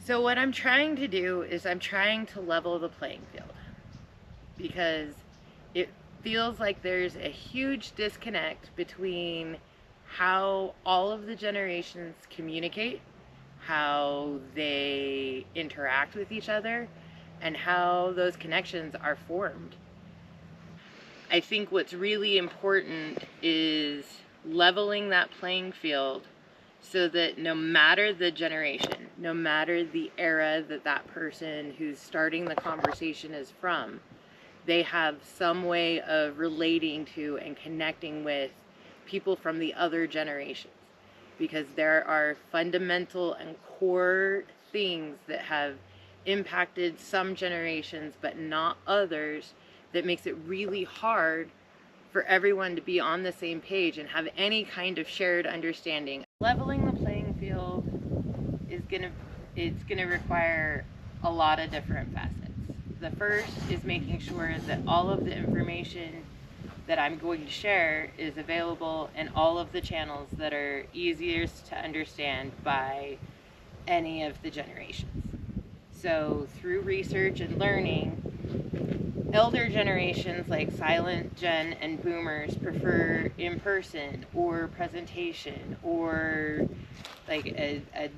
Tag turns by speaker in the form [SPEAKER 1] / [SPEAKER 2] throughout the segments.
[SPEAKER 1] So what I'm trying to do is I'm trying to level the playing field, because it feels like there's a huge disconnect between how all of the generations communicate, how they interact with each other, and how those connections are formed. I think what's really important is leveling that playing field so that no matter the generation, no matter the era that that person who's starting the conversation is from, they have some way of relating to and connecting with people from the other generations. Because there are fundamental and core things that have impacted some generations but not others, that makes it really hard for everyone to be on the same page and have any kind of shared understanding. Leveling the playing field is gonna require a lot of different facets. The first is making sure that all of the information that I'm going to share is available in all of the channels that are easiest to understand by any of the generations. So through research and learning, elder generations like Silent Gen and Boomers prefer in-person or presentation or like a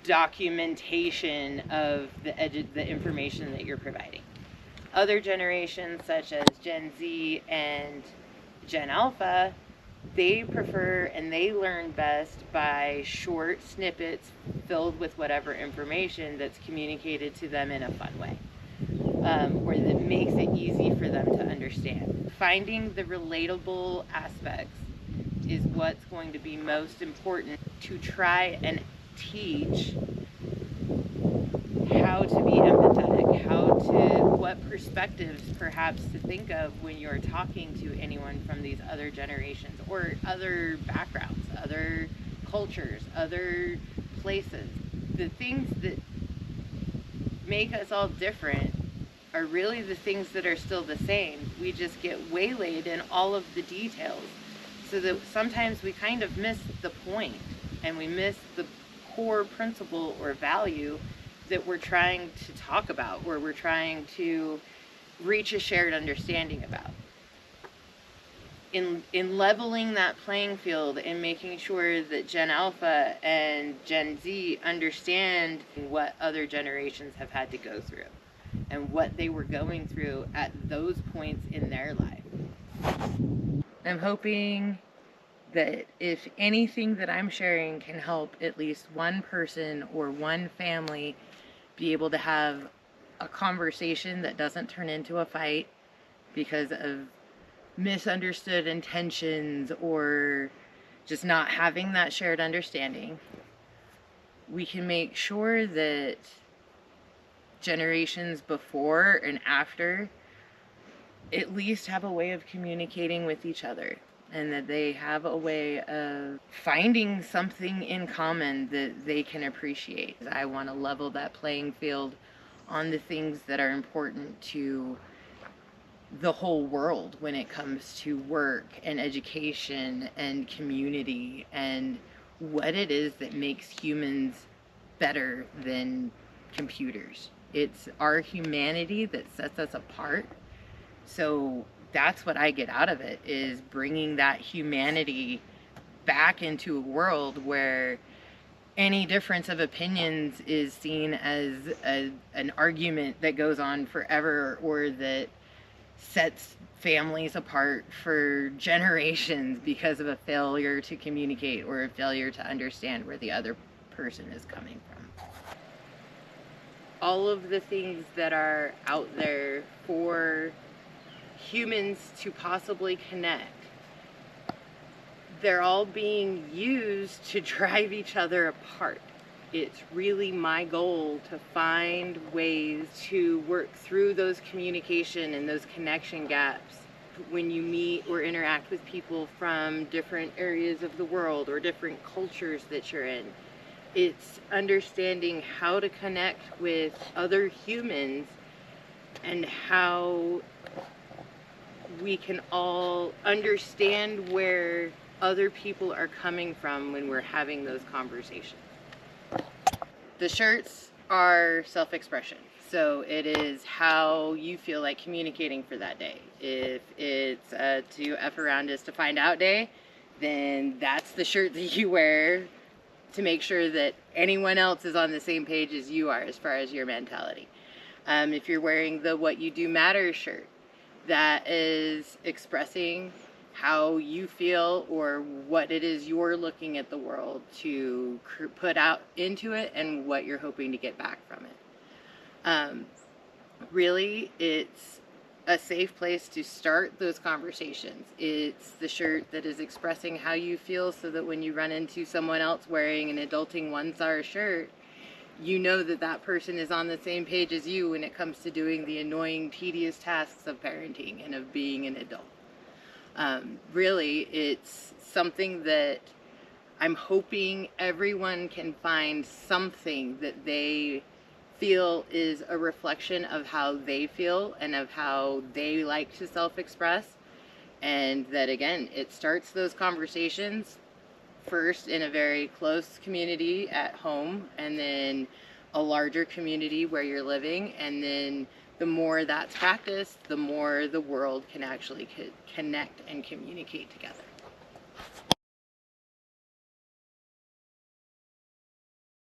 [SPEAKER 1] documentation of the information that you're providing. Other generations such as Gen Z and Gen Alpha, they prefer and they learn best by short snippets filled with whatever information that's communicated to them in a fun way, or that makes it easy for them to understand. Finding the relatable aspects is what's going to be most important to try and teach how to be empathetic, what perspectives perhaps to think of when you're talking to anyone from these other generations or other backgrounds, other cultures, other places. The things that make us all different are really the things that are still the same. We just get waylaid in all of the details, so that sometimes we kind of miss the point and we miss the core principle or value that we're trying to talk about, or we're trying to reach a shared understanding about. In leveling that playing field and making sure that Gen Alpha and Gen Z understand what other generations have had to go through and what they were going through at those points in their life. I'm hoping that if anything that I'm sharing can help at least one person or one family be able to have a conversation that doesn't turn into a fight because of misunderstood intentions or just not having that shared understanding, we can make sure that generations before and after at least have a way of communicating with each other, and that they have a way of finding something in common that they can appreciate. I want to level that playing field on the things that are important to the whole world when it comes to work and education and community, and what it is that makes humans better than computers. It's our humanity that sets us apart. So that's what I get out of it, is bringing that humanity back into a world where any difference of opinions is seen as an argument that goes on forever, or that sets families apart for generations because of a failure to communicate or a failure to understand where the other person is coming from. All of the things that are out there for humans to possibly connect, they're all being used to drive each other apart. It's really my goal to find ways to work through those communication and those connection gaps when you meet or interact with people from different areas of the world or different cultures that you're in. It's understanding how to connect with other humans and how we can all understand where other people are coming from when we're having those conversations. The shirts are self-expression. So it is how you feel like communicating for that day. If it's to F around is to find out day, then that's the shirt that you wear to make sure that anyone else is on the same page as you are as far as your mentality. If you're wearing the What You Do Matters shirt, that is expressing how you feel or what it is you're looking at the world to put out into it and what you're hoping to get back from it. Really, it's a safe place to start those conversations. It's the shirt that is expressing how you feel so that when you run into someone else wearing an adulting one-star shirt, you know that that person is on the same page as you when it comes to doing the annoying, tedious tasks of parenting and of being an adult. Really, it's something that I'm hoping everyone can find something that they feel is a reflection of how they feel and of how they like to self-express. And that, again, it starts those conversations first in a very close community at home, and then a larger community where you're living, and then the more that's practiced, the more the world can actually connect and communicate together.